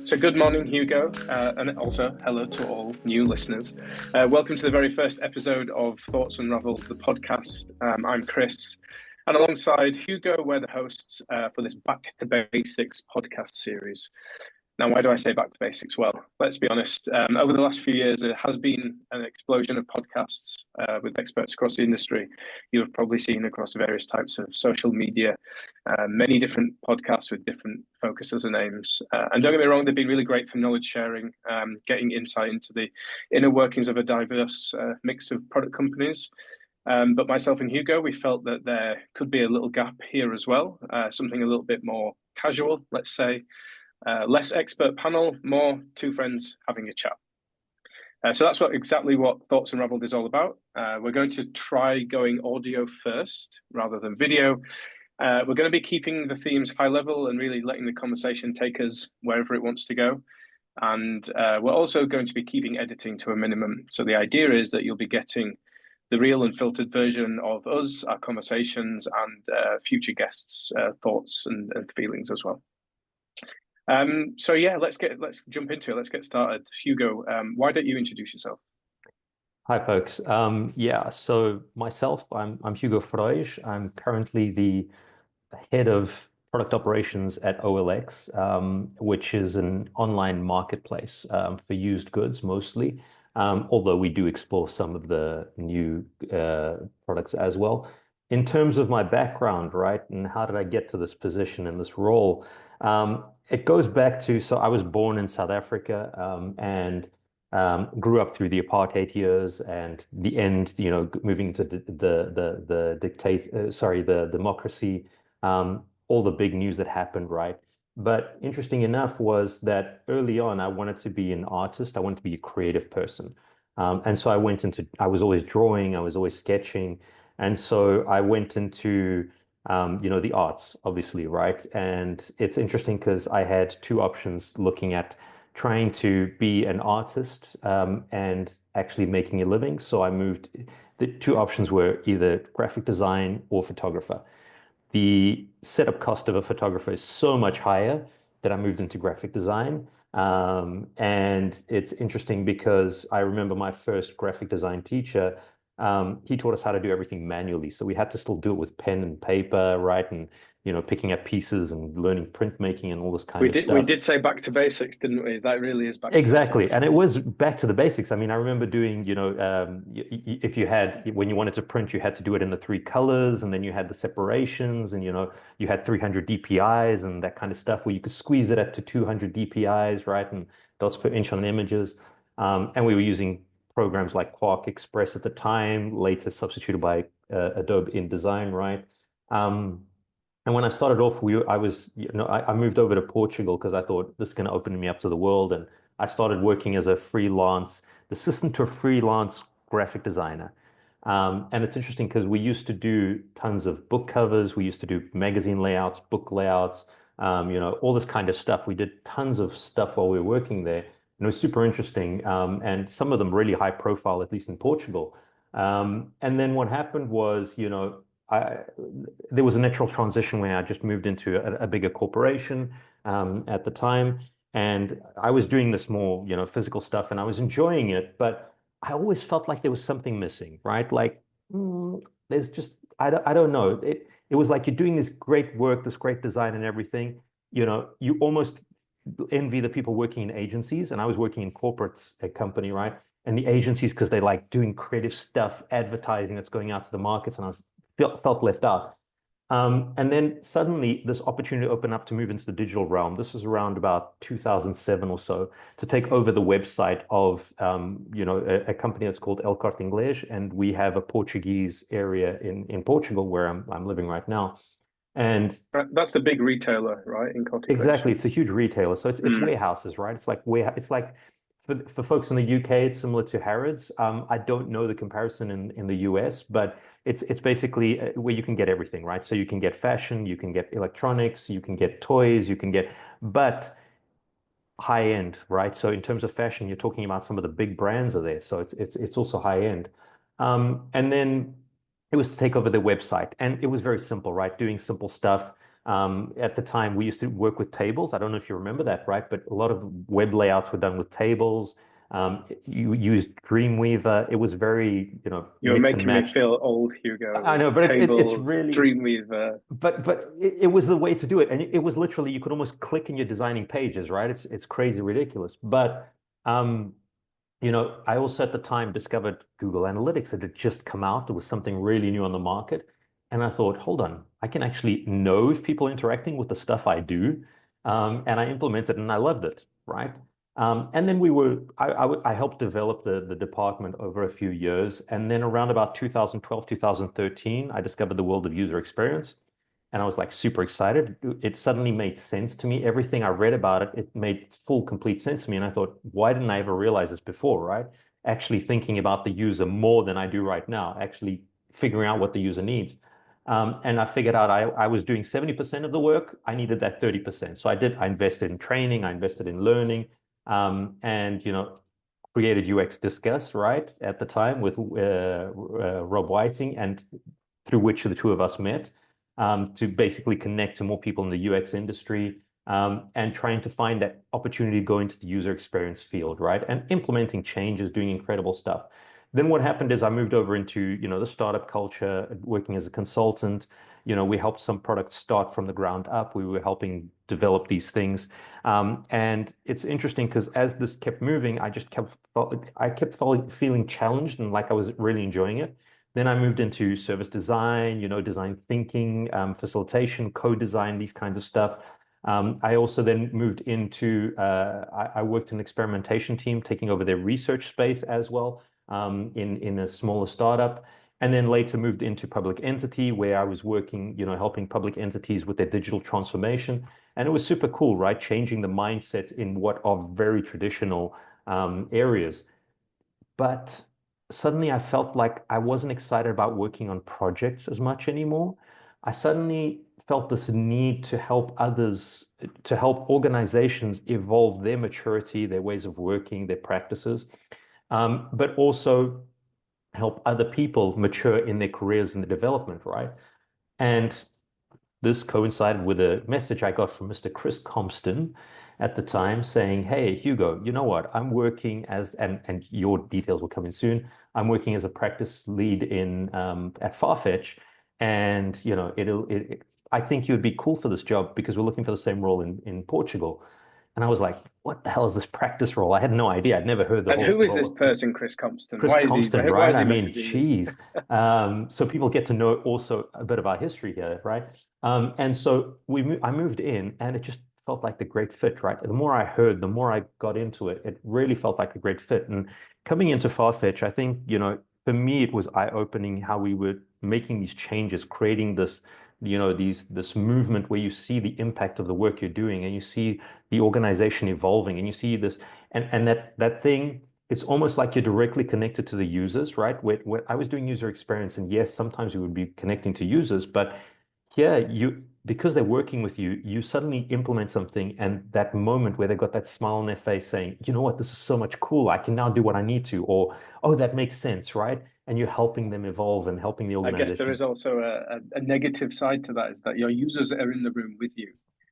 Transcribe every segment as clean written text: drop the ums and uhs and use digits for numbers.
So good morning, Hugo, and also hello to all new listeners. Welcome to the very first episode of Thoughts Unravel, the podcast. I'm Chris, and alongside Hugo, we're the hosts for this Back to Basics podcast series. Now, why do I say back to basics? Well, let's be honest. Over the last few years, there has been an explosion of podcasts with experts across the industry. You have probably seen across various types of social media, many different podcasts with different focuses and aims. And don't get me wrong, they've been really great for knowledge sharing, getting insight into the inner workings of a diverse mix of product companies. But myself and Hugo, we felt that there could be a little gap here as well, something a little bit more casual, let's say. Less expert panel, more two friends having a chat. So that's exactly what Thoughts Unraveled is all about. We're going to try going audio first rather than video. We're going to be keeping the themes high level and really letting the conversation take us wherever it wants to go. And we're also going to be keeping editing to a minimum. So the idea is that you'll be getting the real and filtered version of us, our conversations, and future guests' thoughts and feelings as well. So yeah, let's jump into it. Let's get started. Hugo, why don't you introduce yourself? Hi, folks. So myself, I'm Hugo Freusch. I'm currently the head of product operations at OLX, which is an online marketplace for used goods mostly. Although we do explore some of the new products as well. In terms of my background, right, and how did I get to this position and this role? It goes back to, so I was born in South Africa and grew up through the apartheid years and the end, moving to the democracy, all the big news that happened, right? But interesting enough was that early on, I wanted to be an artist. I wanted to be a creative person. And so I was always drawing, I was always sketching. And so I went into the arts, obviously, right? And it's interesting because I had two options looking at trying to be an artist and actually making a living. So I moved, the two options were either graphic design or photographer. The setup cost of a photographer is so much higher that I moved into graphic design. And it's interesting because I remember my first graphic design teacher. He taught us how to do everything manually. So we had to still do it with pen and paper, right? And, picking up pieces and learning printmaking and all this kind of stuff. We did say back to basics, didn't we? That really is back to Exactly. basics. And it was back to the basics. I mean, I remember doing, if you had, when you wanted to print, you had to do it in the three colors, and then you had the separations, and, you had 300 DPIs and that kind of stuff where you could squeeze it up to 200 DPIs, right? And dots per inch on images. And we were using programs like Quark Express at the time, later substituted by Adobe InDesign, right? And when I started off, I moved over to Portugal because I thought this is going to open me up to the world. And I started working as a freelance, assistant to a freelance graphic designer. And it's interesting because we used to do tons of book covers. We used to do magazine layouts, book layouts, all this kind of stuff. We did tons of stuff while we were working there. And it was super interesting. And some of them really high profile, at least in Portugal. And then what happened was, there was a natural transition where I just moved into a bigger corporation at the time. And I was doing this more, physical stuff, and I was enjoying it. But I always felt like there was something missing, right? Like, there's just, I don't know. It was like you're doing this great work, this great design and everything. You almost envy the people working in agencies. And I was working in corporates, a company, right? And the agencies, because they like doing creative stuff, advertising that's going out to the markets. And I felt left out. And then suddenly this opportunity opened up to move into the digital realm. This was around about 2007 or so, to take over the website of a company that's called El Corte Inglés, and we have a Portuguese area in Portugal where I'm living right now. And that's the big retailer, right? In Corte Inglés. Exactly, it's a huge retailer. So it's warehouses, right? It's like for folks in the UK, it's similar to Harrods. I don't know the comparison in the US, but it's basically where you can get everything, right? So you can get fashion, you can get electronics, you can get toys, but high end, right? So in terms of fashion, you're talking about some of the big brands are there. So it's also high end. And then it was to take over the website, and it was very simple, right? Doing simple stuff. At the time, we used to work with tables. I don't know if you remember that, right? But a lot of web layouts were done with tables. You used Dreamweaver. It was very, You're mix and making me match. feel old, Hugo, I with know, but it's tables, really, Dreamweaver. but it was the way to do it, and it was literally you could almost click and you're designing pages, right? It's crazy ridiculous. But um, I also at the time discovered Google Analytics. It had just come out. It was something really new on the market. And I thought, hold on, I can actually know if people are interacting with the stuff I do. And I implemented it and I loved it, right? And then I helped develop the department over a few years. And then around about 2012, 2013, I discovered the world of user experience. And I was like super excited. It suddenly made sense to me. Everything I read about it, it made full, complete sense to me. And I thought, why didn't I ever realize this before, right? Actually thinking about the user more than I do right now, actually figuring out what the user needs. And I figured out I was doing 70% of the work. I needed that 30%. So I invested in training, I invested in learning, and, created UX Discuss, right, at the time with Rob Whiting, and through which the two of us met to basically connect to more people in the UX industry, and trying to find that opportunity to go into the user experience field, right? And implementing changes, doing incredible stuff. Then what happened is I moved over into, the startup culture, working as a consultant. We helped some products start from the ground up. We were helping develop these things. And it's interesting because as this kept moving, I kept feeling challenged and like I was really enjoying it. Then I moved into service design, design thinking, facilitation, co-design, these kinds of stuff. I also then moved into, I worked in an experimentation team, taking over their research space as well, in a smaller startup. And then later moved into public entity where I was working, helping public entities with their digital transformation. And it was super cool, right? Changing the mindsets in what are very traditional areas. But suddenly I felt like I wasn't excited about working on projects as much anymore. I suddenly felt this need to help others, to help organizations evolve their maturity, their ways of working, their practices, but also help other people mature in their careers and the development, right? And this coincided with a message I got from Mr. Chris Compston at the time saying, hey, Hugo, you know what? I'm working as, and your details will come in soon. I'm working as a practice lead at Farfetch. And, I think you'd be cool for this job because we're looking for the same role in Portugal. And I was like, what the hell is this practice role? I had no idea. I'd never heard the And whole who is this role. person, Chris Compston? Chris Compston, Why right? is I he mean, messaging you? geez. So people get to know also a bit of our history here, right? And so I moved in, and it just felt like the great fit, right? The more I heard, the more I got into it. It really felt like a great fit. And coming into Farfetch, I think, for me, it was eye-opening how we were making these changes, creating this, this movement where you see the impact of the work you're doing, and you see the organization evolving, and you see this, and that thing. It's almost like you're directly connected to the users, right? Where I was doing user experience, and yes, sometimes we would be connecting to users, but here because they're working with you, you suddenly implement something, and that moment where they've got that smile on their face saying, you know what, this is so much cool. I can now do what I need to, or, oh, that makes sense, right? And you're helping them evolve and helping the I guess there organization. is also a negative side to that, is that your users are in the room with you.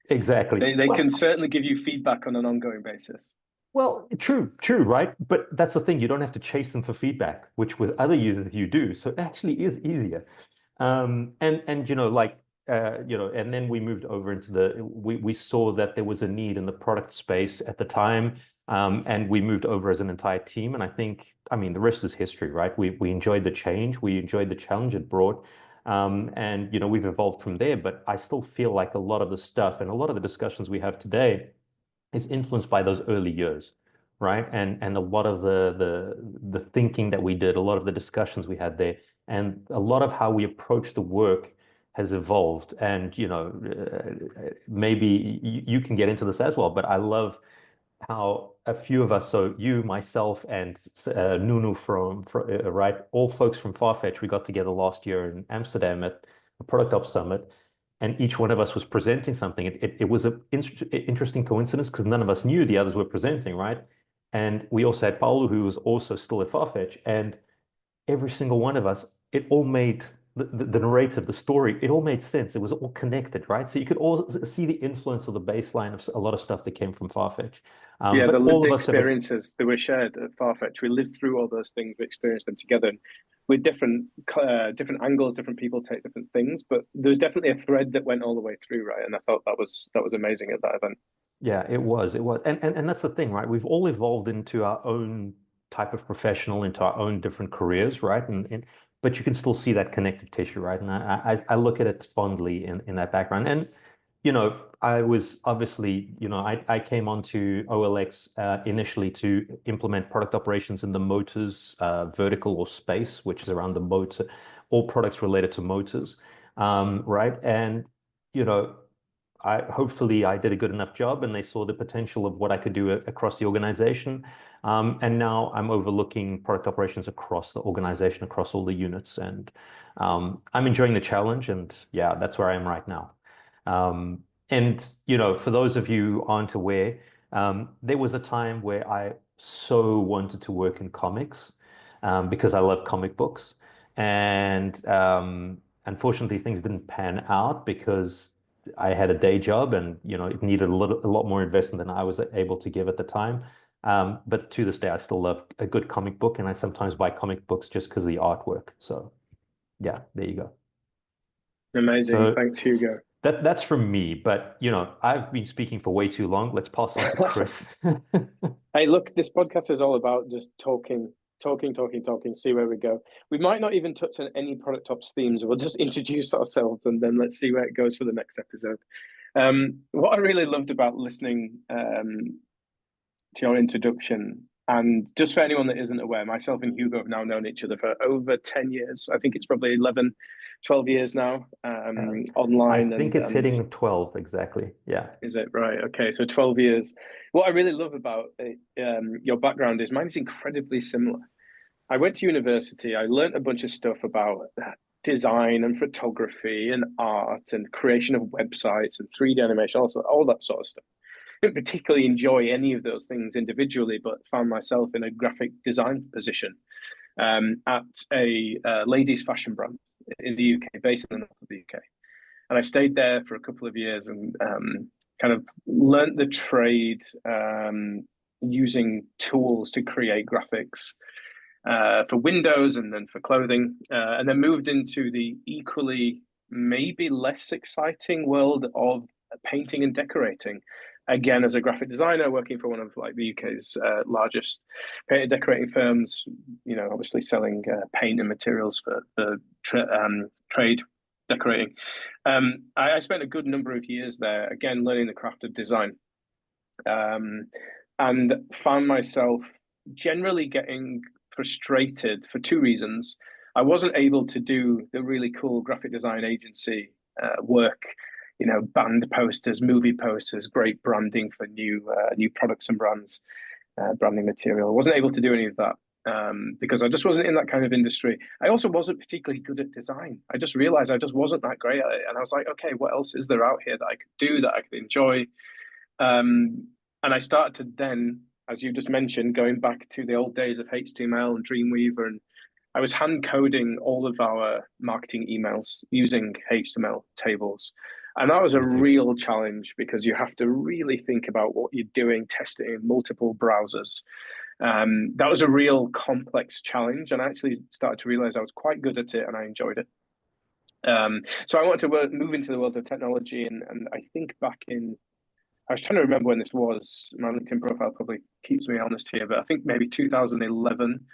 Exactly. They Well, can certainly give you feedback on an ongoing basis. Well, true, right? But that's the thing. You don't have to chase them for feedback, which with other users you do. So it actually is easier. And and then we moved over into we saw that there was a need in the product space at the time. And we moved over as an entire team. And I mean, the rest is history, right? We enjoyed the change, we enjoyed the challenge it brought. And we've evolved from there, but I still feel like a lot of the stuff and a lot of the discussions we have today is influenced by those early years, right? And a lot of the thinking that we did, a lot of the discussions we had there, and a lot of how we approach the work has evolved. And maybe you can get into this as well, but I love how a few of us, so you, myself, and Nunu right, all folks from Farfetch, we got together last year in Amsterdam at the Product Up Summit, and each one of us was presenting something. It was an interesting coincidence because none of us knew the others were presenting, right? And we also had Paulo, who was also still at Farfetch, and every single one of us, it all made the narrative, the story, it all made sense. It was all connected, right? So you could all see the influence of the baseline of a lot of stuff that came from Farfetch. Yeah, the But all lived of us have a experiences that were shared at Farfetch. We lived through all those things. We experienced them together with different angles. Different people take different things, but there's definitely a thread that went all the way through, right? And I thought that was amazing at that event. Yeah, it was. It was. And that's the thing, right? We've all evolved into our own type of professional, into our own different careers, right? And but you can still see that connective tissue, right? And I look at it fondly in that background. And I was obviously, I came onto OLX initially to implement product operations in the motors vertical or space, which is around the motor, all products related to motors, right? And you know, hopefully I did a good enough job and they saw the potential of what I could do across the organization. And now I'm overlooking product operations across the organization, across all the units. And I'm enjoying the challenge. And yeah, that's where I am right now. And, for those of you who aren't aware, there was a time where I so wanted to work in comics because I love comic books. And unfortunately, things didn't pan out because I had a day job and it needed a lot more investment than I was able to give at the time. But to this day, I still love a good comic book, and I sometimes buy comic books just because of the artwork. So yeah, there you go. Amazing. So Thanks, Hugo. that's from me, but I've been speaking for way too long. Let's pass on to Chris. Hey, look, this podcast is all about just talking, see where we go. We might not even touch on any product ops themes. We'll just introduce ourselves and then let's see where it goes for the next episode. What I really loved about listening to your introduction, and just for anyone that isn't aware, myself and Hugo have now known each other for over 10 years. I think it's probably 11, 12 years now, I online. think it's hitting 12 exactly. Yeah. Is it right? Okay, so 12 years. What I really love about your background is mine is incredibly similar. I went to university. I learned a bunch of stuff about design and photography and art and creation of websites and 3D animation, also all that sort of stuff. I didn't particularly enjoy any of those things individually, but found myself in a graphic design position at a ladies' fashion brand in the UK, based in the north of the UK. And I stayed there for a couple of years and kind of learnt the trade using tools to create graphics for Windows and then for clothing, and then moved into the equally, maybe less exciting world of painting and decorating. Again, as a graphic designer, working for one of like the UK's largest paint and decorating firms, obviously selling paint and materials for trade decorating. I spent a good number of years there, again, learning the craft of design, and found myself generally getting frustrated for two reasons. I wasn't able to do the really cool graphic design agency work, band posters, movie posters, great branding for new products and brands, branding material. I wasn't able to do any of that because I just wasn't in that kind of industry. I also wasn't particularly good at design. I just realized I just wasn't that great at it. And I was like, okay, what else is there out here that I could do, that I could enjoy? And I started to then, as you just mentioned, going back to the old days of HTML and Dreamweaver, and I was hand coding all of our marketing emails using HTML tables. And that was a real challenge because you have to really think about what you're doing, test it in multiple browsers. That was a real complex challenge. And I actually started to realize I was quite good at it and I enjoyed it. So I wanted to move into the world of technology. And I think I was trying to remember when this was. My LinkedIn profile probably keeps me honest here, but I think maybe 2011.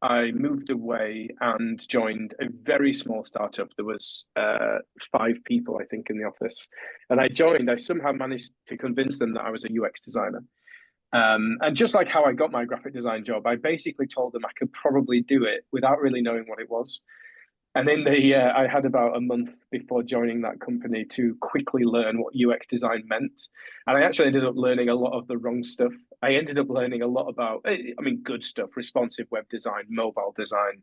I moved away and joined a very small startup. There was 5 people, I think, in the office. And I somehow managed to convince them that I was a UX designer. And just like how I got my graphic design job, I basically told them I could probably do it without really knowing what it was. And then I had about a month before joining that company to quickly learn what UX design meant. And I actually ended up learning a lot of the wrong stuff. I ended up learning a lot about, good stuff, responsive web design, mobile design,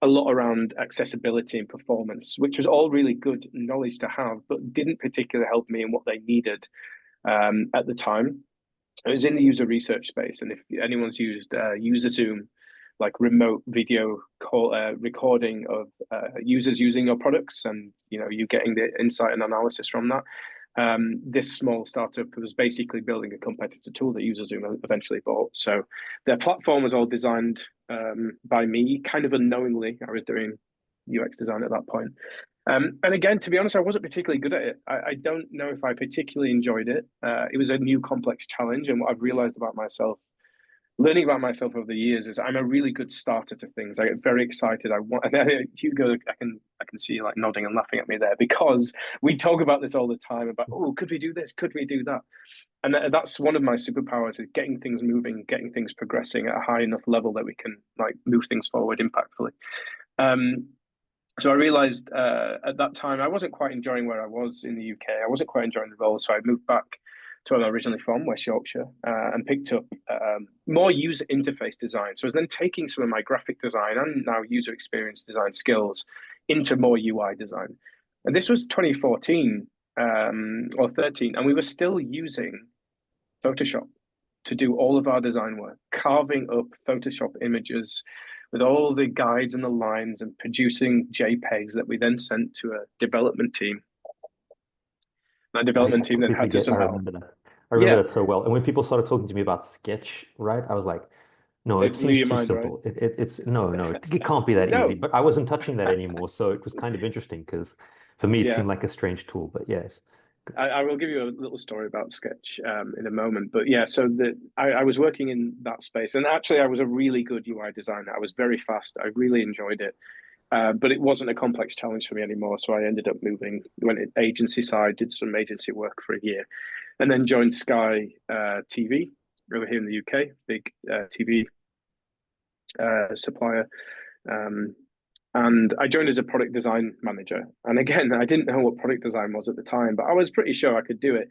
a lot around accessibility and performance, which was all really good knowledge to have, but didn't particularly help me in what they needed at the time. It was in the user research space. And if anyone's used UserZoom, like remote video call recording of users using your products, and you getting the insight and analysis from that. This small startup was basically building a competitor tool that UserZoom eventually bought. So their platform was all designed by me, kind of unknowingly. I was doing UX design at that point. And again, to be honest, I wasn't particularly good at it. I don't know if I particularly enjoyed it. It was a new complex challenge. And what I've realized about myself, learning about myself over the years, is I'm a really good starter to things. I get very excited. And Hugo, I can see you like nodding and laughing at me there, because we talk about this all the time about, oh, could we do this? Could we do that? And that's one of my superpowers, is getting things moving, getting things progressing at a high enough level that we can like move things forward impactfully. So I realized at that time I wasn't quite enjoying where I was in the UK. I wasn't quite enjoying the role, so I moved back to where I'm originally from, West Yorkshire, and picked up more user interface design. So I was then taking some of my graphic design and now user experience design skills into more UI design. And this was 2014 or 13, and we were still using Photoshop to do all of our design work, carving up Photoshop images with all the guides and the lines and producing JPEGs that we then sent to a development team. That development team then had to somehow. I remember that so well. And when people started talking to me about Sketch, right, I was like, no, it seems too simple. Right? It can't be that easy. But I wasn't touching that anymore. So it was kind of interesting, because for me, it seemed like a strange tool. But yes. I will give you a little story about Sketch in a moment. But yeah, so I was working in that space. And actually, I was a really good UI designer. I was very fast. I really enjoyed it. But it wasn't a complex challenge for me anymore. So I ended up moving, went agency side, did some agency work for a year, and then joined Sky TV over here in the UK, big TV supplier. And I joined as a product design manager. And again, I didn't know what product design was at the time, but I was pretty sure I could do it.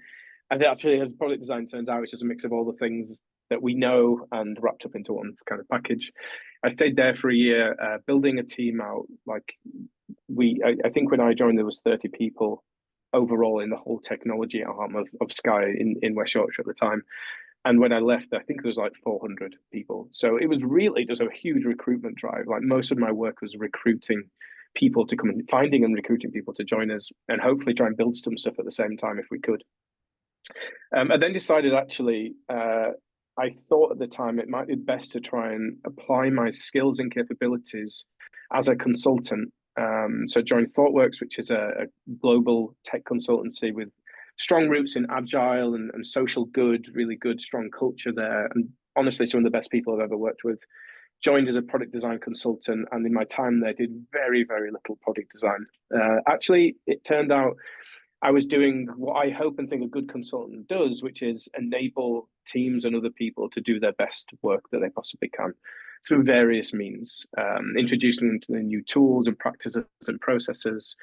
And actually, as product design turns out, it's just a mix of all the things that we know and wrapped up into one kind of package. I stayed there for a year, building a team out. Like I think when I joined, there was 30 people overall in the whole technology arm of Sky in West Yorkshire at the time. And when I left, I think there was like 400 people. So it was really just a huge recruitment drive. Like most of my work was recruiting people to come and finding and recruiting people to join us, and hopefully try and build some stuff at the same time if we could. I then decided actually, I thought at the time it might be best to try and apply my skills and capabilities as a consultant. So joined ThoughtWorks, which is a global tech consultancy with strong roots in agile and social good, really good, strong culture there. And honestly, some of the best people I've ever worked with. Joined as a product design consultant, and in my time there did very, very little product design. Actually, it turned out I was doing what I hope and think a good consultant does, which is enable teams and other people to do their best work that they possibly can through various means, introducing them to the new tools and practices and processes,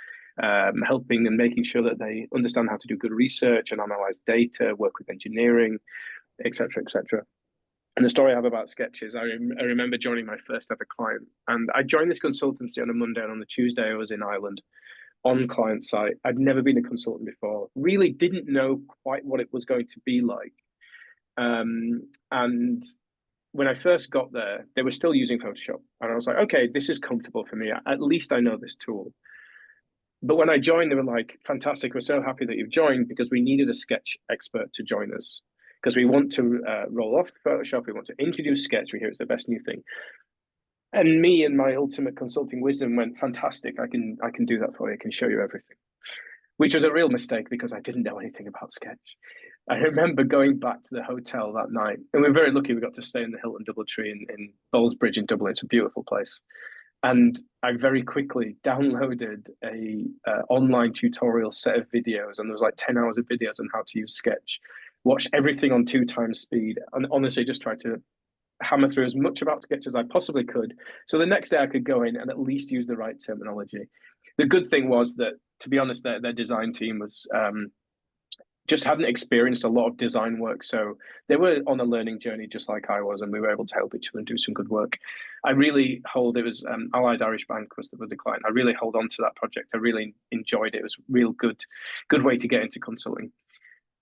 helping and making sure that they understand how to do good research and analyze data, work with engineering, etc., etc. And the story I have about Sketch is I remember joining my first ever client, and I joined this consultancy on a Monday, and on the Tuesday I was in Ireland on client site. I'd never been a consultant before, really didn't know quite what it was going to be like. And when I first got there, they were still using Photoshop. And I was like, okay, this is comfortable for me. At least I know this tool. But when I joined, they were like, fantastic, we're so happy that you've joined, because we needed a Sketch expert to join us. Because we want to roll off Photoshop, we want to introduce Sketch, we hear it's the best new thing. And me and my ultimate consulting wisdom went, fantastic, I can do that for you, I can show you everything. Which was a real mistake, because I didn't know anything about Sketch. I remember going back to the hotel that night, and we were very lucky we got to stay in the Hilton DoubleTree in Ballsbridge in Dublin. It's a beautiful place. And I very quickly downloaded a online tutorial set of videos, and there was like 10 hours of videos on how to use Sketch. Watched everything on 2x speed, and honestly just tried to hammer through as much about Sketch as I possibly could. So the next day I could go in and at least use the right terminology. The good thing was that, to be honest, their design team was just hadn't experienced a lot of design work. So they were on a learning journey just like I was, and we were able to help each other and do some good work. I really it was Allied Irish Bank was the client. I really hold on to that project. I really enjoyed it. It was a real good way to get into consulting.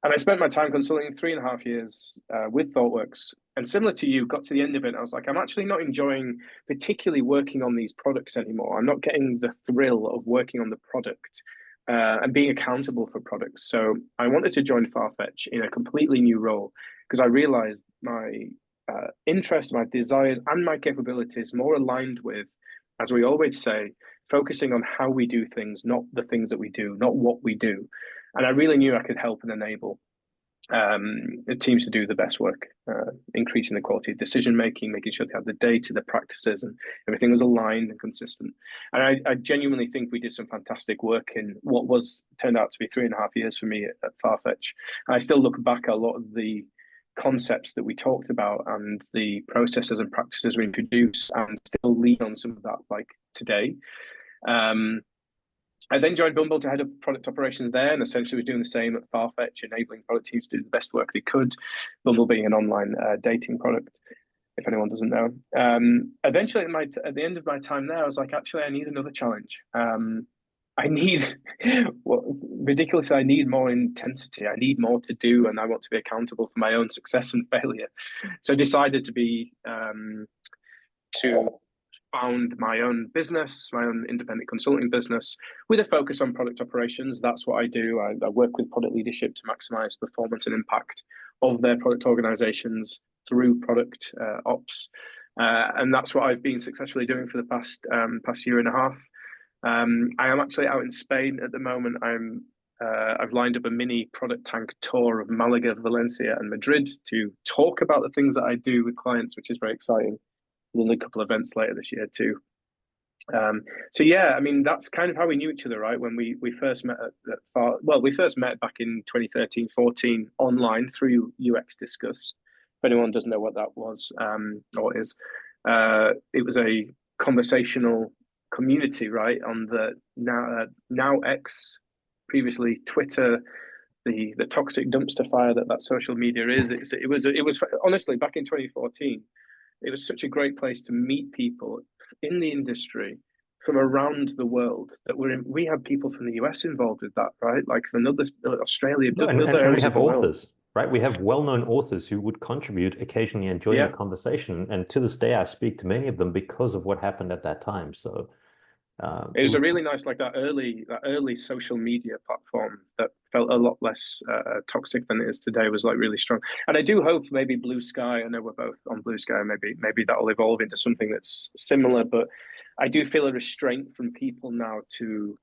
And I spent my time consulting 3.5 years with ThoughtWorks. And similar to you, got to the end of it, I was like, I'm actually not enjoying particularly working on these products anymore. I'm not getting the thrill of working on the product and being accountable for products. So I wanted to join Farfetch in a completely new role because I realized my interests, my desires, and my capabilities more aligned with, as we always say, focusing on how we do things, not the things that we do, not what we do. And I really knew I could help and enable the teams to do the best work, increasing the quality of decision making, making sure they had the data, the practices, and everything was aligned and consistent. And I genuinely think we did some fantastic work in what was turned out to be 3.5 years for me at Farfetch. And I still look back at a lot of the concepts that we talked about and the processes and practices we introduced, and still lean on some of that like today. I then joined Bumble to head up product operations there, and essentially was doing the same at Farfetch, enabling product teams to do the best work they could. Bumble being an online dating product, if anyone doesn't know. Eventually, at the end of my time there, I was like, actually, I need another challenge. I need, well, ridiculously, I need more intensity. I need more to do, and I want to be accountable for my own success and failure. So I decided to found my own business, my own independent consulting business with a focus on product operations. That's what I do. I work with product leadership to maximize performance and impact of their product organizations through product ops. And that's what I've been successfully doing for the past year and a half. I am actually out in Spain at the moment. I've lined up a mini product tank tour of Malaga, Valencia, and Madrid to talk about the things that I do with clients, which is very exciting. We'll a couple of events later this year too. So yeah, I mean, that's kind of how we knew each other, right? When we first met we first met back in 2013, 14 online through UX Discuss. If anyone doesn't know what that was or is, it was a conversational community, right? On the now X, previously Twitter, the toxic dumpster fire that social media is. It was honestly back in 2014. It was such a great place to meet people in the industry from around the world we had people from the US involved with that, right? Like from Australia, No, and we have authors, right? We have well-known authors who would contribute occasionally and join the conversation. And to this day, I speak to many of them because of what happened at that time. So it was a really nice, like that early social media platform that felt a lot less toxic than it is today, was like really strong. And I do hope maybe Blue Sky, I know we're both on Blue Sky, maybe that'll evolve into something that's similar, but I do feel a restraint from people now to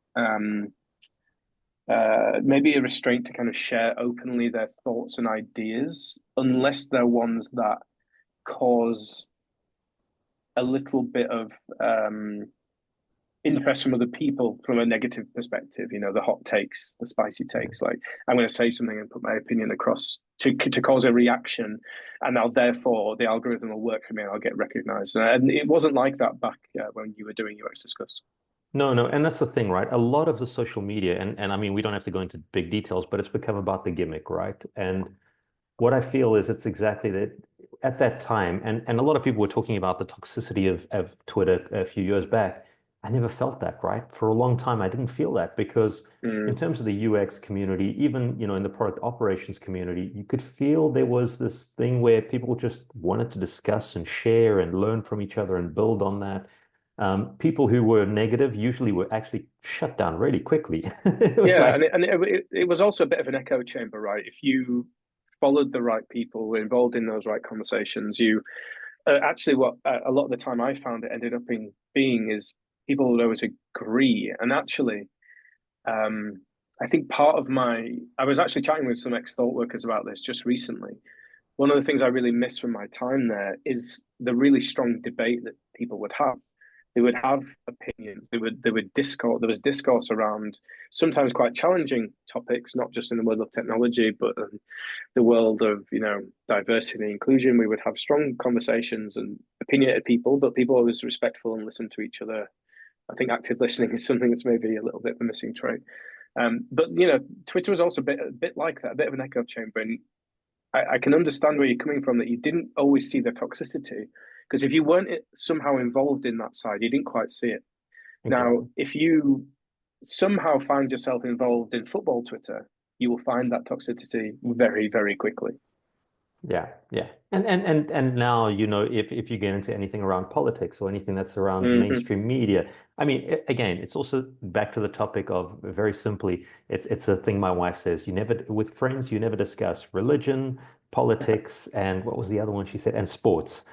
maybe a restraint to kind of share openly their thoughts and ideas, unless they're ones that cause a little bit of interest from other people from a negative perspective, the hot takes, the spicy takes, like I'm going to say something and put my opinion across to cause a reaction, and now therefore the algorithm will work for me and I'll get recognized. And it wasn't like that back when you were doing UX Discuss. No, and that's the thing, right? A lot of the social media, and I mean, we don't have to go into big details, but it's become about the gimmick, right? And what I feel is it's exactly that at that time, and a lot of people were talking about the toxicity of Twitter a few years back. I never felt that, right? For a long time, I didn't feel that because in terms of the UX community, even, in the product operations community, you could feel there was this thing where people just wanted to discuss and share and learn from each other and build on that. People who were negative usually were actually shut down really quickly. It was also a bit of an echo chamber, right? If you followed the right people, were involved in those right conversations, you actually what a lot of the time I found it ended up being is people would always agree. And actually, I think I was actually chatting with some ex-thought workers about this just recently. One of the things I really miss from my time there is the really strong debate that people would have. They would have opinions. There was discourse around sometimes quite challenging topics, not just in the world of technology, but the world of diversity and inclusion. We would have strong conversations and opinionated people, but people always respectful and listen to each other. I think active listening is something that's maybe a little bit of a missing trait. But Twitter was also a bit like that, a bit of an echo chamber. And I can understand where you're coming from, that you didn't always see the toxicity, because if you weren't somehow involved in that side, you didn't quite see it. Okay. Now, if you somehow find yourself involved in football Twitter, you will find that toxicity very, very quickly. Yeah, yeah. And now, if you get into anything around politics or anything that's around Hmm. mainstream media, I mean, again, it's also back to the topic of very simply, it's a thing my wife says, you never, with friends, you never discuss religion, politics, and what was the other one she said, and sports.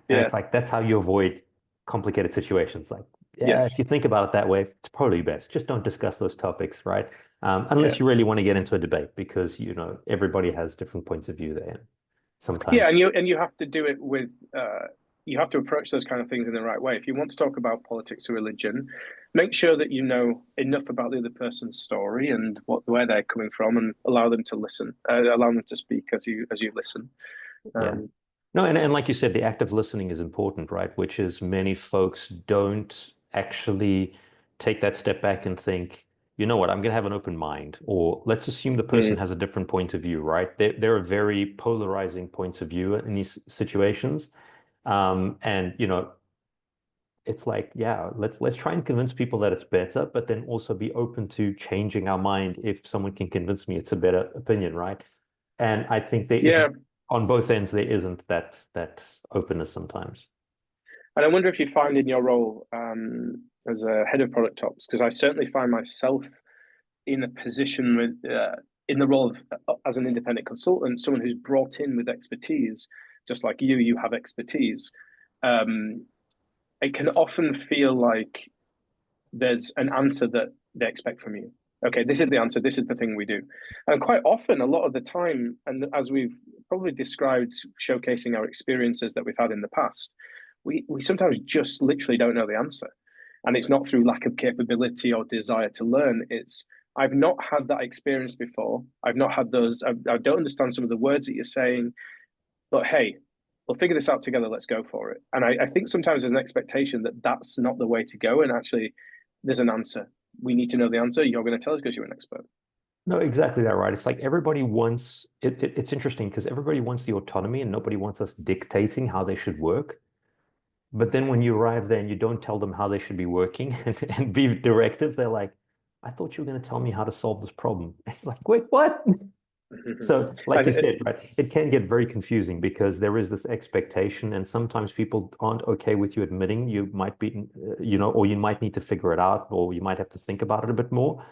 And Yeah. it's like that's how you avoid complicated situations. Like, yeah, if Yes. you think about it that way, it's probably best. Just don't discuss those topics, right? Yeah. Unless you really want to get into a debate, because everybody has different points of view there. Yeah, Sometimes. and you have to do it with you have to approach those kind of things in the right way. If you want to talk about politics or religion, make sure that you know enough about the other person's story and where they're coming from, and allow them to listen, allow them to speak as you listen. Yeah. Um, No, and like you said, the act of listening is important, right? Which is many folks don't actually take that step back and think, you know what, I'm going to have an open mind, or let's assume the person mm, has a different point of view, right? There are very polarizing points of view in these situations. And it's like, yeah, let's try and convince people that it's better, but then also be open to changing our mind if someone can convince me it's a better opinion, right? And I think yeah, on both ends there isn't that openness sometimes. and I wonder if you find in your role as a head of product ops, because I certainly find myself in a position in the role of as an independent consultant, someone who's brought in with expertise, just like you have expertise. Um, it can often feel like there's an answer that they expect from you. Okay, this is the answer. This is the thing we do. And quite often, a lot of the time, and as we've probably described, showcasing our experiences that we've had in the past, we sometimes just literally don't know the answer. And it's not through lack of capability or desire to learn. It's, I've not had that experience before. I've not had those. I don't understand some of the words that you're saying, but hey, we'll figure this out together. Let's go for it. And I think sometimes there's an expectation that that's not the way to go. And actually, there's an answer. We need to know the answer. You're going to tell us because you're an expert. No, exactly that, right? It's like everybody wants it's interesting because everybody wants the autonomy and nobody wants us dictating how they should work. But then when you arrive there and you don't tell them how they should be working and be directive, they're like, I thought you were going to tell me how to solve this problem. It's like, wait, what? So, like you I, said, right, it can get very confusing because there is this expectation, and sometimes people aren't okay with you admitting you might be, or you might need to figure it out, or you might have to think about it a bit more.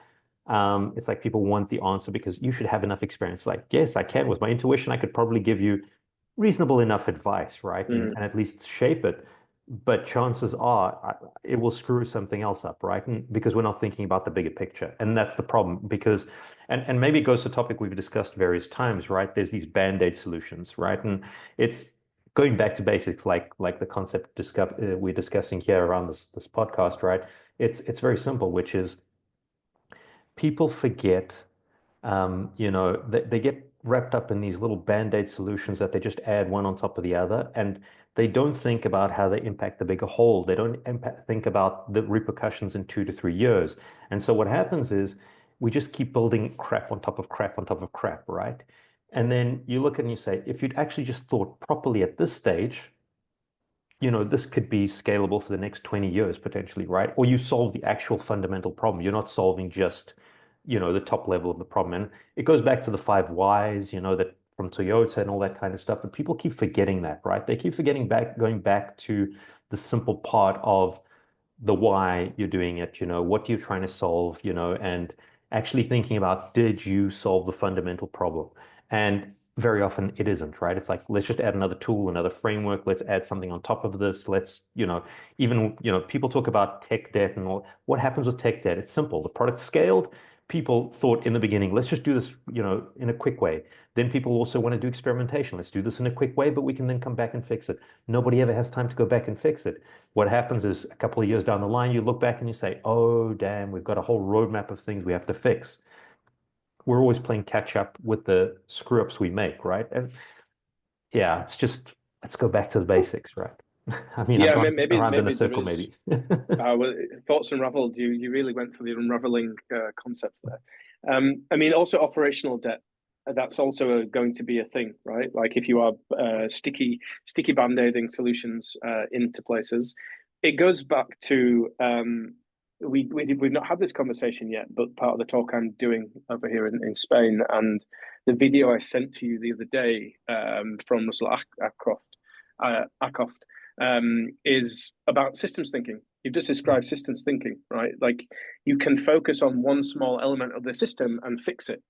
It's like people want the answer because you should have enough experience. Like, yes, I can. With my intuition, I could probably give you reasonable enough advice, right? And at least shape it. But chances are it will screw something else up, right? And because we're not thinking about the bigger picture. And that's the problem because, and maybe it goes to a topic we've discussed various times, right? There's these band-aid solutions, right? And it's going back to basics, like the concept we're discussing here around this podcast, right? It's very simple, which is people forget they get wrapped up in these little band-aid solutions that they just add one on top of the other, and they don't think about how they impact the bigger whole. They don't think about the repercussions in 2 to 3 years. And so what happens is we just keep building crap on top of crap on top of crap, right? And then you look and you say, if you'd actually just thought properly at this stage, this could be scalable for the next 20 years potentially, right? Or you solve the actual fundamental problem. You're not solving just, the top level of the problem. And it goes back to the five whys, that from Toyota and all that kind of stuff. But people keep forgetting that, right? They keep going back to the simple part of the why you're doing it, what you're trying to solve, and actually thinking about, did you solve the fundamental problem? And very often it isn't, right? It's like, let's just add another tool, another framework. Let's add something on top of this. Let's, even, people talk about tech debt and all. What happens with tech debt? It's simple. The product scaled. People thought in the beginning, let's just do this, in a quick way. Then people also want to do experimentation. Let's do this in a quick way, but we can then come back and fix it. Nobody ever has time to go back and fix it. What happens is a couple of years down the line, you look back and you say, oh, damn, we've got a whole roadmap of things we have to fix. We're always playing catch up with the screw ups we make, right? And yeah, it's just, let's go back to the basics, right? I mean, I've yeah, gone around in a maybe there circle, is. maybe. Well, thoughts unraveled. You really went for the unraveling concept there. I mean, also operational debt. That's also going to be a thing, right? Like if you are sticky band-aiding solutions into places, it goes back to we've not had this conversation yet, but part of the talk I'm doing over here in Spain, and the video I sent to you the other day from Russell Ackoff is about systems thinking. You've just described systems thinking, right? Like you can focus on one small element of the system and fix it.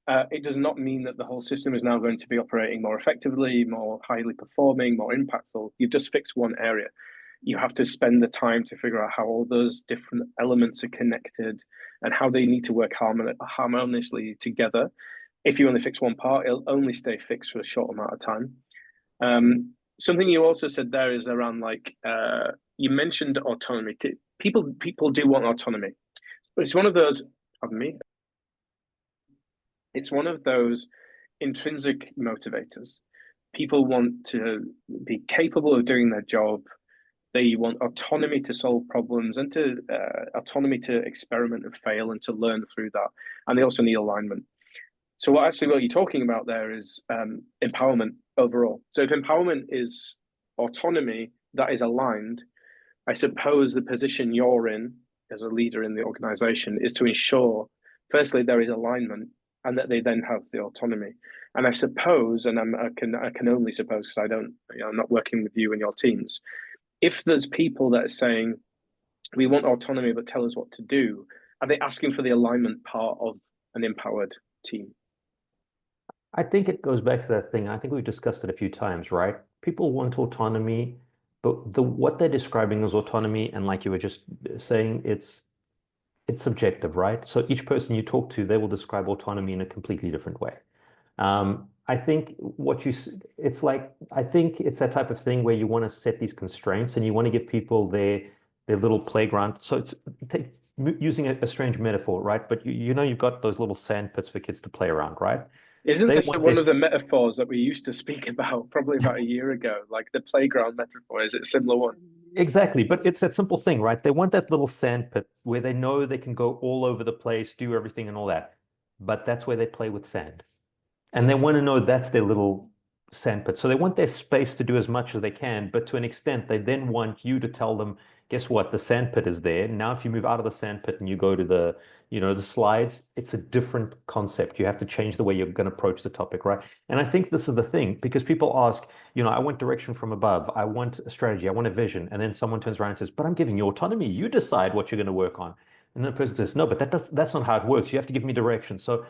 It does not mean that the whole system is now going to be operating more effectively, more highly performing, more impactful. You've just fixed one area. You have to spend the time to figure out how all those different elements are connected and how they need to work harmoniously together. If you only fix one part, it'll only stay fixed for a short amount of time. Something you also said there is around you mentioned autonomy. People do want autonomy, but it's one of those. Pardon me. It's one of those intrinsic motivators. People want to be capable of doing their job. They want autonomy to solve problems and to autonomy to experiment and fail and to learn through that. And they also need alignment. So what you're talking about there is empowerment overall. So if empowerment is autonomy that is aligned, I suppose the position you're in as a leader in the organization is to ensure, firstly, there is alignment and that they then have the autonomy. And I suppose, and I can only suppose because I'm not working with you and your teams. If there's people that are saying, we want autonomy, but tell us what to do, are they asking for the alignment part of an empowered team? I think it goes back to that thing. I think we've discussed it a few times, right? People want autonomy, but what they're describing as autonomy, and like you were just saying, it's subjective, right? So each person you talk to, they will describe autonomy in a completely different way. I think I think it's that type of thing where you want to set these constraints and you want to give people their little playground. So it's using a strange metaphor, right? But you've got those little sand pits for kids to play around, right? Isn't this one of the metaphors that we used to speak about probably about a year ago? Like the playground metaphor, is it a similar one? Exactly, but it's that simple thing, right? They want that little sand pit where they know they can go all over the place, do everything and all that. But that's where they play with sand. And they want to know that's their little sand pit. So they want their space to do as much as they can, but to an extent, they then want you to tell them, guess what? The sand pit is there. Now, if you move out of the sand pit and you go to the slides, it's a different concept. You have to change the way you're going to approach the topic, right? And I think this is the thing, because people ask, I want direction from above. I want a strategy. I want a vision. And then someone turns around and says, but I'm giving you autonomy. You decide what you're going to work on. And then the person says, no, but that's not how it works. You have to give me direction. So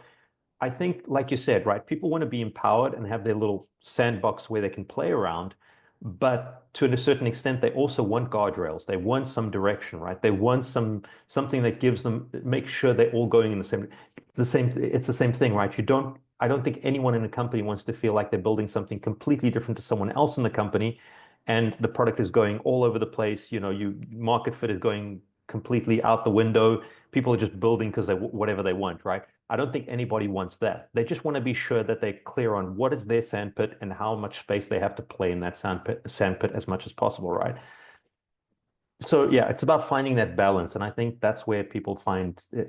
I think, like you said, right, people want to be empowered and have their little sandbox where they can play around. But to a certain extent, they also want guardrails. They want some direction, right? They want something that gives them, make sure they're all going in the same. It's the same thing, right? I don't think anyone in a company wants to feel like they're building something completely different to someone else in the company, and the product is going all over the place. Market fit is going completely out the window. People are just building because whatever they want, right? I don't think anybody wants that. They just want to be sure that they're clear on what is their sandpit and how much space they have to play in that sandpit as much as possible, right? So yeah, it's about finding that balance, and I think that's where people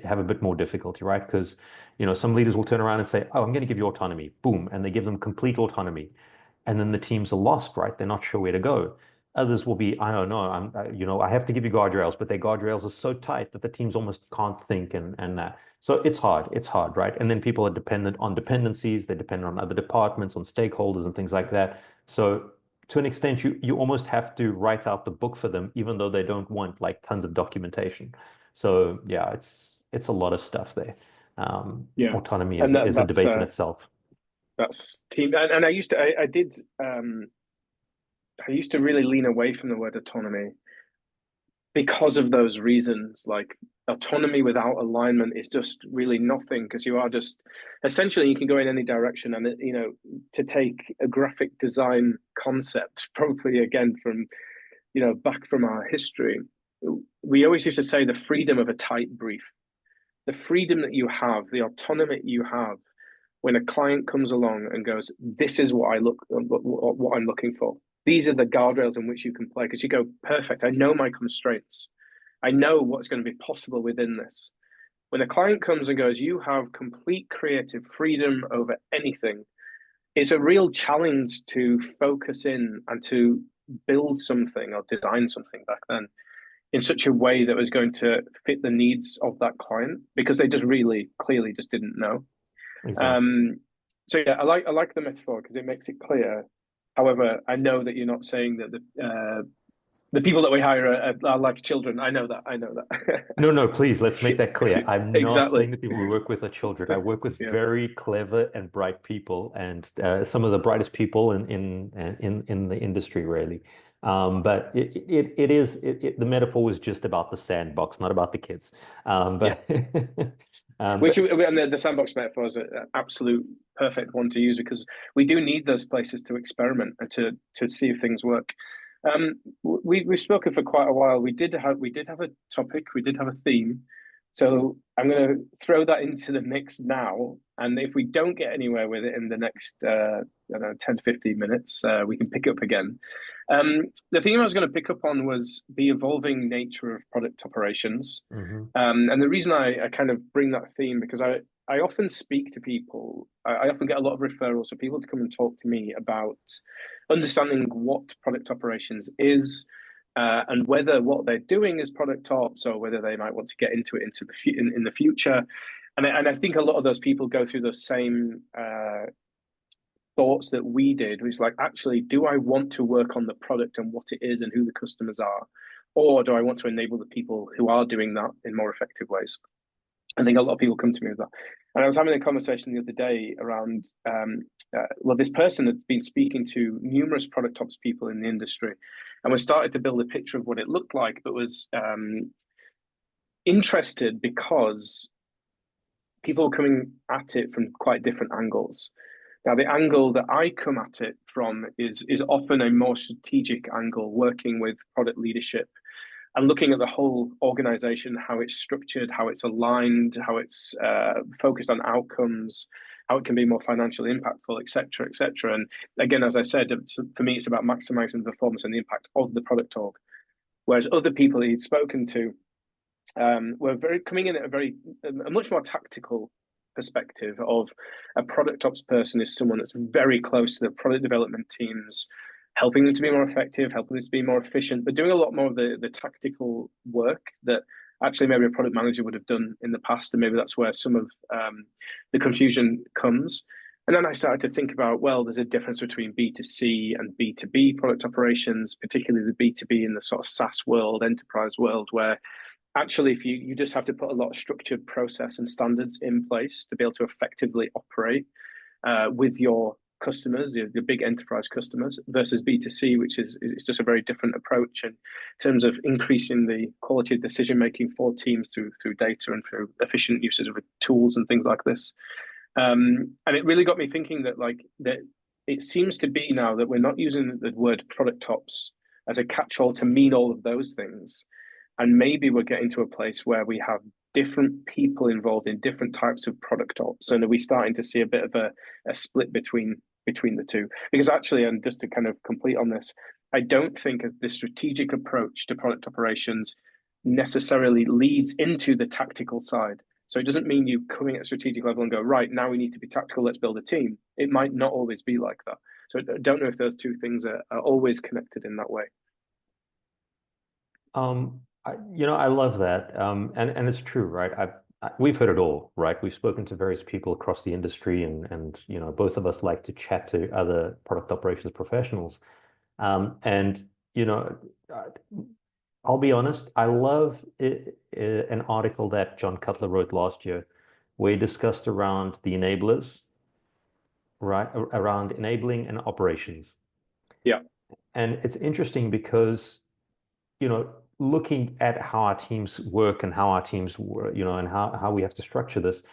have a bit more difficulty, right? Because some leaders will turn around and say, "Oh, I'm going to give you autonomy," boom, and they give them complete autonomy, and then the teams are lost, right? They're not sure where to go. Others will be, I don't know, I have to give you guardrails, but their guardrails are so tight that the teams almost can't think and that. So it's hard, right? And then people are dependent on dependencies, they're dependent on other departments, on stakeholders and things like that. So to an extent, you almost have to write out the book for them, even though they don't want like tons of documentation. So yeah, it's a lot of stuff there. Autonomy is a debate in itself. That's team, and I used to really lean away from the word autonomy because of those reasons. Like autonomy without alignment is just really nothing, because you are just essentially, you can go in any direction. And to take a graphic design concept, probably again from back from our history, we always used to say the freedom of a tight brief, the freedom that you have, the autonomy you have when a client comes along and goes, this is what I'm looking for. These are the guardrails in which you can play, because you go, perfect, I know my constraints. I know what's going to be possible within this. When a client comes and goes, you have complete creative freedom over anything, it's a real challenge to focus in and to build something or design something back then in such a way that was going to fit the needs of that client, because they just really clearly just didn't know. Exactly. So yeah, I like the metaphor because it makes it clear. However, I know that you're not saying that the people that we hire are like children. I know that. I know that. No, no, please, let's make that clear. I'm not Exactly. saying the people we work with are children. I work with Yes. very clever and bright people, and some of the brightest people in the industry, really. But the metaphor was just about the sandbox, not about the kids. Yeah. But Which but and the sandbox metaphor is an absolute perfect one to use because we do need those places to experiment and to see if things work. We've spoken for quite a while. We did have a topic, we did have a theme. So I'm going to throw that into the mix now, and if we don't get anywhere with it in the next I don't know, 10 to 15 minutes, we can pick up again. The theme I was going to pick up on was the evolving nature of product operations. Mhm. And the reason I kind of bring that theme because I often speak to people, I often get a lot of referrals for people to come and talk to me about understanding what product operations is, and whether what they're doing is product ops or whether they might want to get into it in the future. And I think a lot of those people go through those same thoughts that we did, which is like, actually, do I want to work on the product and what it is and who the customers are? Or do I want to enable the people who are doing that in more effective ways? I think a lot of people come to me with that. And I was having a conversation the other day around, well, this person had been speaking to numerous product ops people in the industry, and we started to build a picture of what it looked like, but was interested because people were coming at it from quite different angles. Now, the angle that I come at it from is often a more strategic angle, working with product leadership and looking at the whole organization, how it's structured, how it's aligned, how it's focused on outcomes, how it can be more financially impactful, et cetera, et cetera. And again, as I said, for me, it's about maximizing the performance and the impact of the product org. Whereas other people he'd spoken to were very coming in at a much more tactical perspective of a product ops person is someone that's very close to the product development teams, helping them to be more effective, helping them to be more efficient, but doing a lot more of the tactical work that actually maybe a product manager would have done in the past. And maybe that's where some of the confusion comes. And then I started to think about, well, there's a difference between B2C and B2B product operations, particularly the B2B in the sort of SaaS world, enterprise world, where actually if you just have to put a lot of structured process and standards in place to be able to effectively operate with your customers, the big enterprise customers, versus B2C, which is just a very different approach in terms of increasing the quality of decision making for teams through data and through efficient uses of tools and things like this. And it really got me thinking that it seems to be now that we're not using the word product ops as a catch-all to mean all of those things. And maybe we're getting to a place where we have different people involved in different types of product ops. And are we starting to see a bit of a split between the two? Because actually, and just to kind of complete on this, I don't think the strategic approach to product operations necessarily leads into the tactical side. So it doesn't mean you coming at a strategic level and go, right, now we need to be tactical, let's build a team. It might not always be like that. So I don't know if those two things are always connected in that way. I love that. And it's true, right? We've heard it all, right? We've spoken to various people across the industry, and both of us like to chat to other product operations professionals. And I'll be honest, I love an article that John Cutler wrote last year, where he discussed around the enablers, right? Around enabling and operations. Yeah. And it's interesting because looking at how our teams work and how our teams work, and how we have to structure this,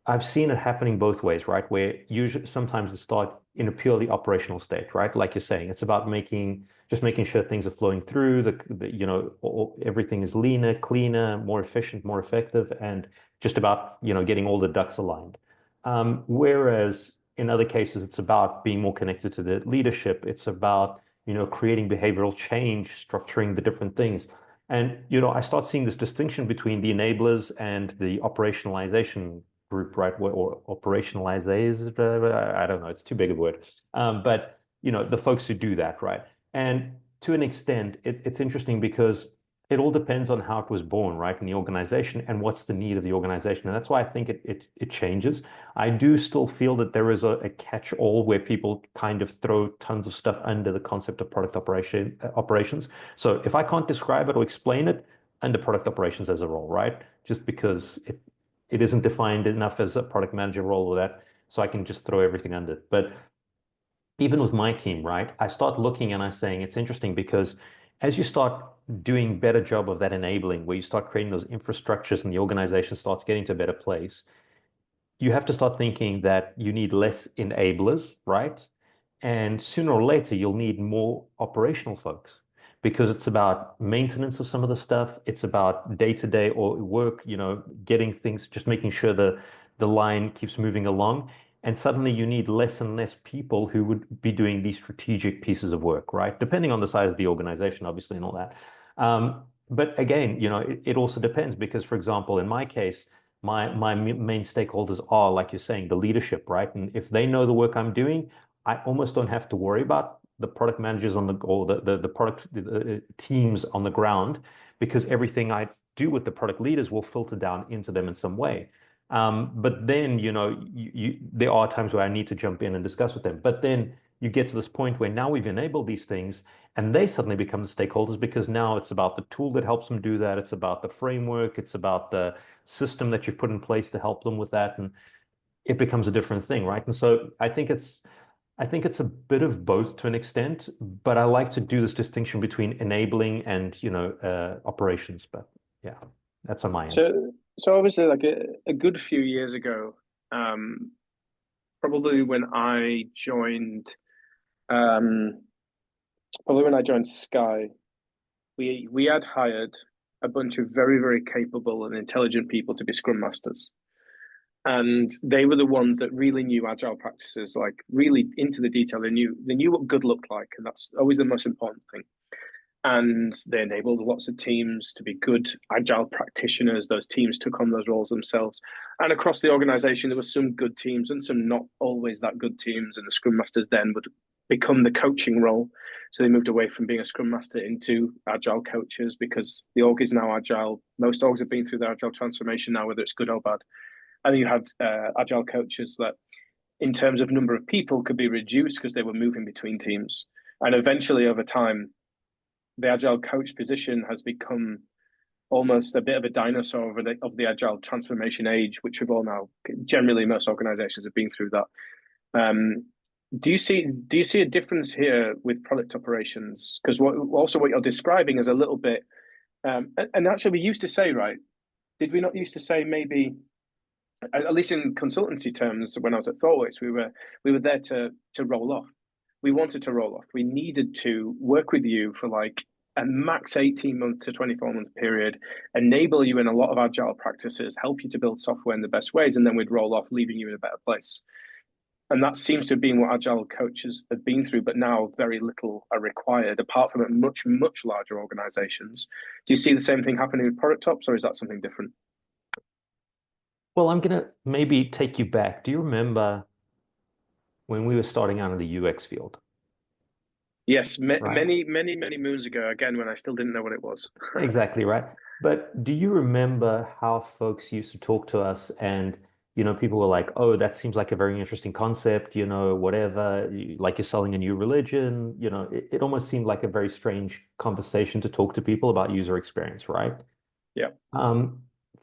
I've seen it happening both ways, right? Where usually sometimes it start in a purely operational state, right? Like you're saying, it's about just making sure things are flowing through, everything is leaner, cleaner, more efficient, more effective, and just about, getting all the ducks aligned. Whereas in other cases, it's about being more connected to the leadership. It's about creating behavioral change, structuring the different things. And, I start seeing this distinction between the enablers and the operationalization group, right? Or operationalizers, I don't know, it's too big a word. But, the folks who do that, right? And to an extent, it's interesting because it all depends on how it was born, right, in the organization and what's the need of the organization. And that's why I think it changes. I do still feel that there is a catch-all where people kind of throw tons of stuff under the concept of product operations. So if I can't describe it or explain it, under product operations as a role, right? Just because it isn't defined enough as a product manager role or that, so I can just throw everything under it. But even with my team, right, I start looking and I'm saying it's interesting because as you start doing better job of that enabling, where you start creating those infrastructures and the organization starts getting to a better place, you have to start thinking that you need less enablers, right? And sooner or later, you'll need more operational folks because it's about maintenance of some of the stuff. It's about day-to-day or work, getting things, just making sure the line keeps moving along. And suddenly you need less and less people who would be doing these strategic pieces of work, right? Depending on the size of the organization, obviously, and all that. But again, it also depends because, for example, in my case, my main stakeholders are, like you're saying, the leadership, right? And if they know the work I'm doing, I almost don't have to worry about the product managers or the product teams on the ground because everything I do with the product leaders will filter down into them in some way. But then, there are times where I need to jump in and discuss with them. But then you get to this point where now we've enabled these things and they suddenly become the stakeholders because now it's about the tool that helps them do that. It's about the framework. It's about the system that you've put in place to help them with that. And it becomes a different thing, right? And so I think it's a bit of both to an extent, but I like to do this distinction between enabling and, operations. But yeah, that's on my end. So obviously, like a good few years ago, probably when I joined, um, probably when I joined Sky, we had hired a bunch of very, very capable and intelligent people to be Scrum Masters. And they were the ones that really knew agile practices, like really into the detail. They knew what good looked like, and that's always the most important thing. And they enabled lots of teams to be good agile practitioners. Those teams took on those roles themselves. And across the organization, there were some good teams and some not always that good teams. And the Scrum Masters then would become the coaching role. So they moved away from being a Scrum Master into agile coaches because the org is now agile. Most orgs have been through the agile transformation now, whether it's good or bad. And you had agile coaches that, in terms of number of people, could be reduced because they were moving between teams. And eventually, over time, the agile coach position has become almost a bit of a dinosaur of the agile transformation age, which we've all now, generally most organizations have been through that. Do you see a difference here with product operations? Because what you're describing is a little bit, and actually we used to say, right? Did we not used to say maybe, at least in consultancy terms, when I was at ThoughtWorks, we were there to roll off. We wanted to roll off. We needed to work with you for like a max 18-month to 24-month period, enable you in a lot of agile practices, help you to build software in the best ways, and then we'd roll off, leaving you in a better place. And that seems to have been what agile coaches have been through, but now very little are required, apart from at much, much larger organizations. Do you see the same thing happening with product ops, or is that something different? Well, I'm going to maybe take you back. Do you remember when we were starting out in the UX field? Yes, Right. many moons ago, again, when I still didn't know what it was. Exactly, right. But do you remember how folks used to talk to us and, people were like, oh, that seems like a very interesting concept, whatever, like you're selling a new religion, it almost seemed like a very strange conversation to talk to people about user experience, right? Yeah.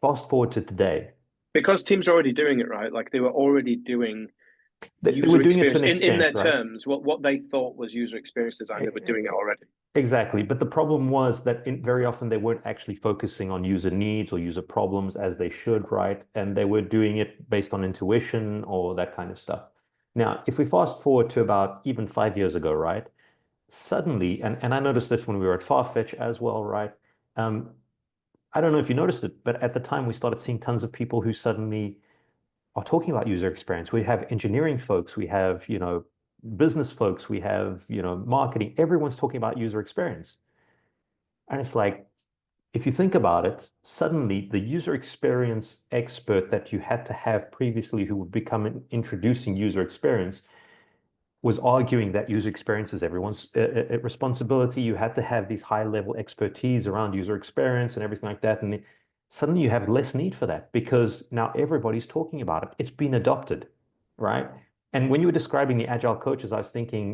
Fast forward to today. Because teams are already doing it, right? Like they were already doing They were doing it to an in extent, their right? terms. What they thought was user experience design, they were doing it already. Exactly. But the problem was that very often they weren't actually focusing on user needs or user problems as they should, right? And they were doing it based on intuition or that kind of stuff. Now, if we fast forward to about even 5 years ago, right? Suddenly, and I noticed this when we were at Farfetch as well, right? I don't know if you noticed it, but at the time we started seeing tons of people who suddenly are talking about user experience. We have engineering folks, we have, business folks, we have, marketing, everyone's talking about user experience. And it's like, if you think about it, suddenly the user experience expert that you had to have previously who would become introducing user experience was arguing that user experience is everyone's responsibility. You had to have these high-level expertise around user experience and everything like that. And suddenly you have less need for that because now everybody's talking about it. It's been adopted, right? And when you were describing the agile coaches, I was thinking,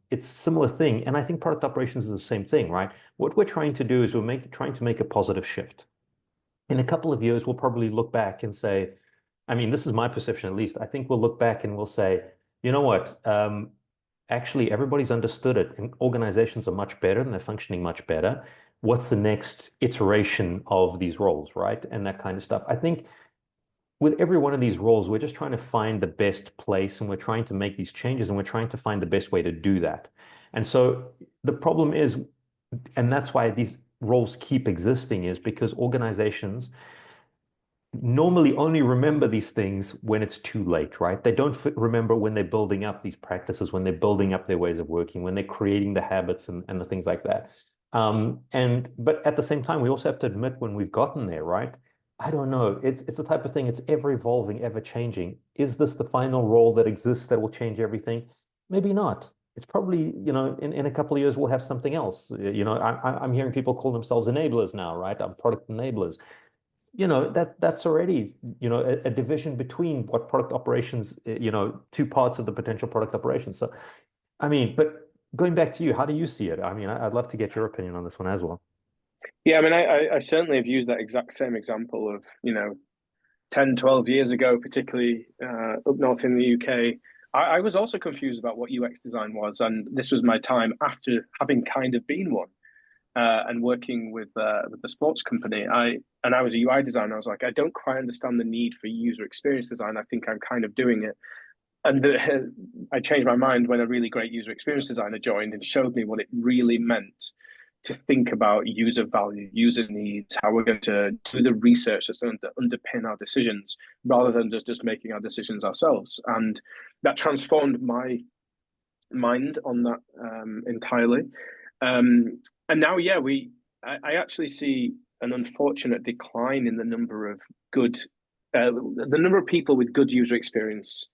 it's a similar thing. And I think product operations is the same thing, right? What we're trying to do is trying to make a positive shift. In a couple of years, we'll probably look back and say, I mean, this is my perception at least. I think we'll look back and we'll say, you know what? Actually, everybody's understood it, and organizations are much better and they're functioning much better. What's the next iteration of these roles, right? And that kind of stuff. I think with every one of these roles, we're just trying to find the best place and we're trying to make these changes and we're trying to find the best way to do that. And so the problem is, and that's why these roles keep existing, is because organizations normally only remember these things when it's too late, right? They don't remember when they're building up these practices, when they're building up their ways of working, when they're creating the habits and the things like that. But at the same time, we also have to admit when we've gotten there, right? I don't know. It's the type of thing, it's ever evolving, ever changing. Is this the final role that exists that will change everything? Maybe not. It's probably, in a couple of years, we'll have something else. I'm hearing people call themselves enablers now, right? I'm product enablers. That's already, a division between what product operations, two parts of the potential product operations. So, I mean, but going back to you, how do you see it? I mean, I'd love to get your opinion on this one as well. Yeah, I mean, I certainly have used that exact same example of, 10, 12 years ago, particularly up north in the UK. I was also confused about what UX design was. And this was my time after having kind of been one and working with the sports company. I was a UI designer. I was like, I don't quite understand the need for user experience design. I think I'm kind of doing it. And I changed my mind when a really great user experience designer joined and showed me what it really meant to think about user value, user needs, how we're going to do the research that's going to underpin our decisions rather than just making our decisions ourselves. And that transformed my mind on that entirely. And now, yeah, I actually see an unfortunate decline in the number of the number of people with good user experience.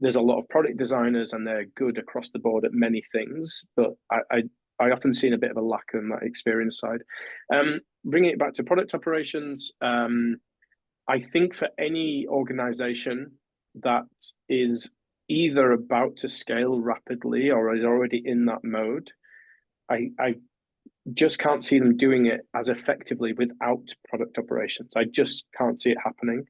There's a lot of product designers and they're good across the board at many things, but I often see a bit of a lack on that experience side. Bringing it back to product operations, I think for any organization that is either about to scale rapidly or is already in that mode, I just can't see them doing it as effectively without product operations. I just can't see it happening.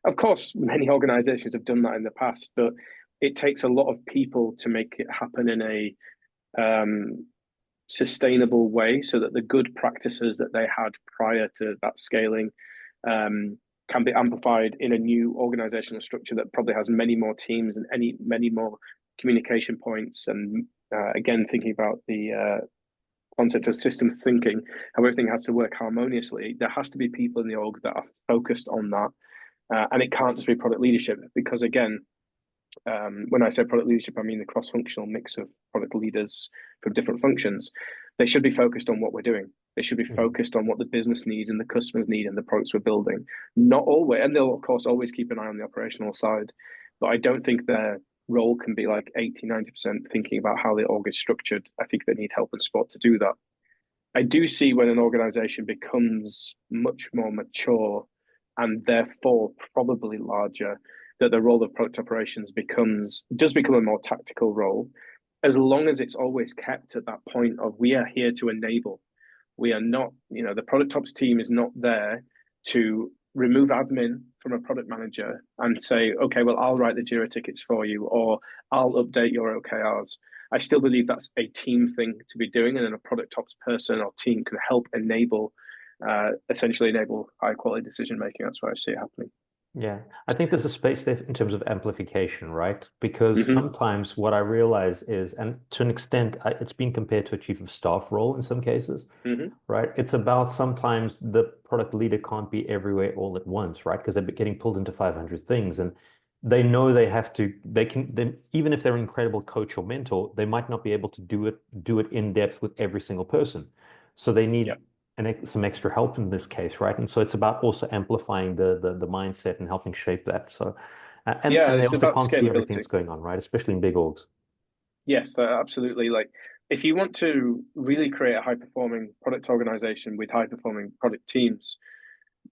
Of course, many organizations have done that in the past, but it takes a lot of people to make it happen in a sustainable way so that the good practices that they had prior to that scaling can be amplified in a new organizational structure that probably has many more teams and many more communication points. And again, thinking about the concept of systems thinking, how everything has to work harmoniously, there has to be people in the org that are focused on that. And it can't just be product leadership, because again, when I say product leadership, I mean the cross-functional mix of product leaders from different functions. They should be focused on what we're doing. They should be focused on what the business needs and the customers need and the products we're building. Not always, and they'll of course always keep an eye on the operational side, but I don't think their role can be like 80, 90% thinking about how the org is structured. I think they need help and support to do that. I do see when an organization becomes much more mature and therefore probably larger, that the role of product operations does become a more tactical role, as long as it's always kept at that point of we are here to enable. We are not, the product ops team is not there to remove admin from a product manager and say, okay, well, I'll write the Jira tickets for you, or I'll update your OKRs. I still believe that's a team thing to be doing, and then a product ops person or team can help essentially enable high quality decision making. That's where I see it happening. Yeah, I think there's a space there in terms of amplification, right? Because sometimes what I realize is, and to an extent, it's been compared to a chief of staff role in some cases, right? It's about sometimes the product leader can't be everywhere all at once, right? Because they're getting pulled into 500 things, and they know then even if they're an incredible coach or mentor, they might not be able to do it in depth with every single person. So they need some extra help in this case, right? And so it's about also amplifying the mindset and helping shape that. So And they it's also about can't see everything scalability. that's going on, right? Especially in big orgs. Yes, absolutely. Like if you want to really create a high performing product organization with high performing product teams,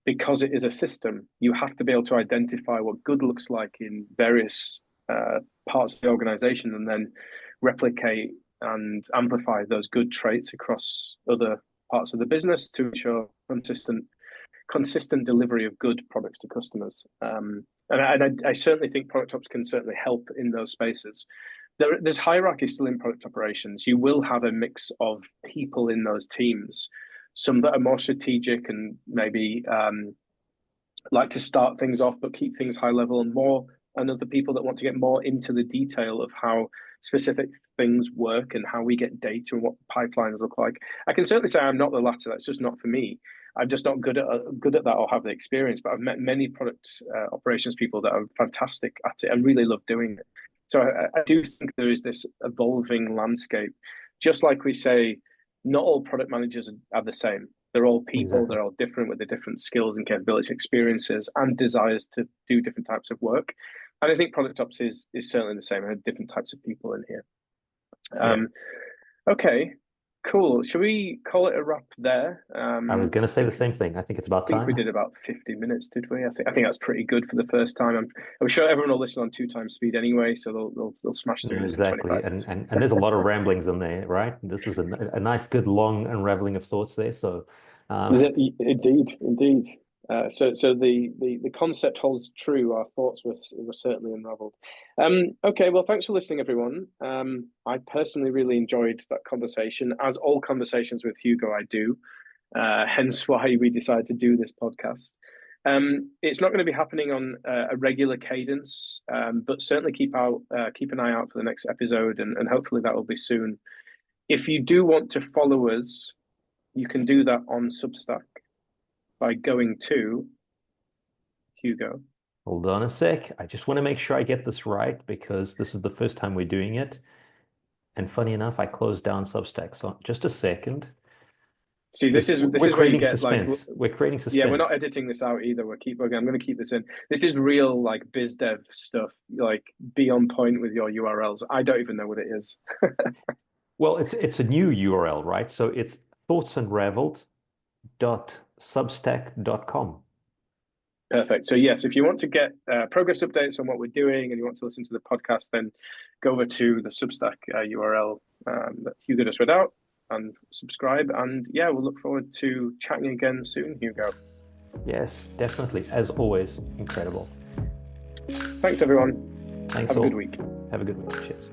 because it is a system, you have to be able to identify what good looks like in various parts of the organization and then replicate and amplify those good traits across other parts of the business to ensure consistent delivery of good products to customers. I certainly think product ops can certainly help in those spaces. There's hierarchy still in product operations. You will have a mix of people in those teams, some that are more strategic and maybe like to start things off but keep things high level, and other people that want to get more into the detail of how specific things work and how we get data and what pipelines look like. I can certainly say I'm not the latter. That's just not for me. I'm just not good at that or have the experience. But I've met many product operations people that are fantastic at it and really love doing it. So I do think there is this evolving landscape. Just like we say, not all product managers are the same. They're all people. Exactly. They're all different with the different skills and capabilities, experiences, and desires to do different types of work. And I think product ops is certainly the same. I have different types of people in here. Yeah. Okay, cool. Should we call it a wrap there? I was going to say the same thing. I think it's about I think we time. did about 50 minutes, did we? I think that's pretty good for the first time. I'm sure everyone will listen on 2 times speed anyway, so they'll smash through this in Exactly. 25 minutes. And there's a lot of ramblings in there, right? This is a nice, good, long unraveling of thoughts there. So, Indeed. So the concept holds true. Our thoughts were certainly unraveled. Okay, well, thanks for listening, everyone. I personally really enjoyed that conversation, as all conversations with Hugo I do. Hence why we decided to do this podcast. It's not going to be happening on a regular cadence, but certainly keep an eye out for the next episode, and hopefully that will be soon. If you do want to follow us, you can do that on Substack by going to Hugo. hold on a sec. I just want to make sure I get this right because this is the first time we're doing it. And funny enough, I closed down Substack. So just a second. See, this is We're where you creating get suspense. We're creating suspense. Yeah, we're not editing this out either. I'm going to keep this in. This is real like biz dev stuff. Like be on point with your URLs. I don't even know what it is. Well, it's a new URL, right? So it's thoughtsunraveled.substack.com. Perfect. So yes, if you want to get progress updates on what we're doing and you want to listen to the podcast, then go over to the Substack URL that Hugo just read out and subscribe. And yeah, we'll look forward to chatting again soon, Hugo. Yes, definitely. As always, incredible. Thanks, everyone. Thanks Have all. a good week. Have a good week. Cheers.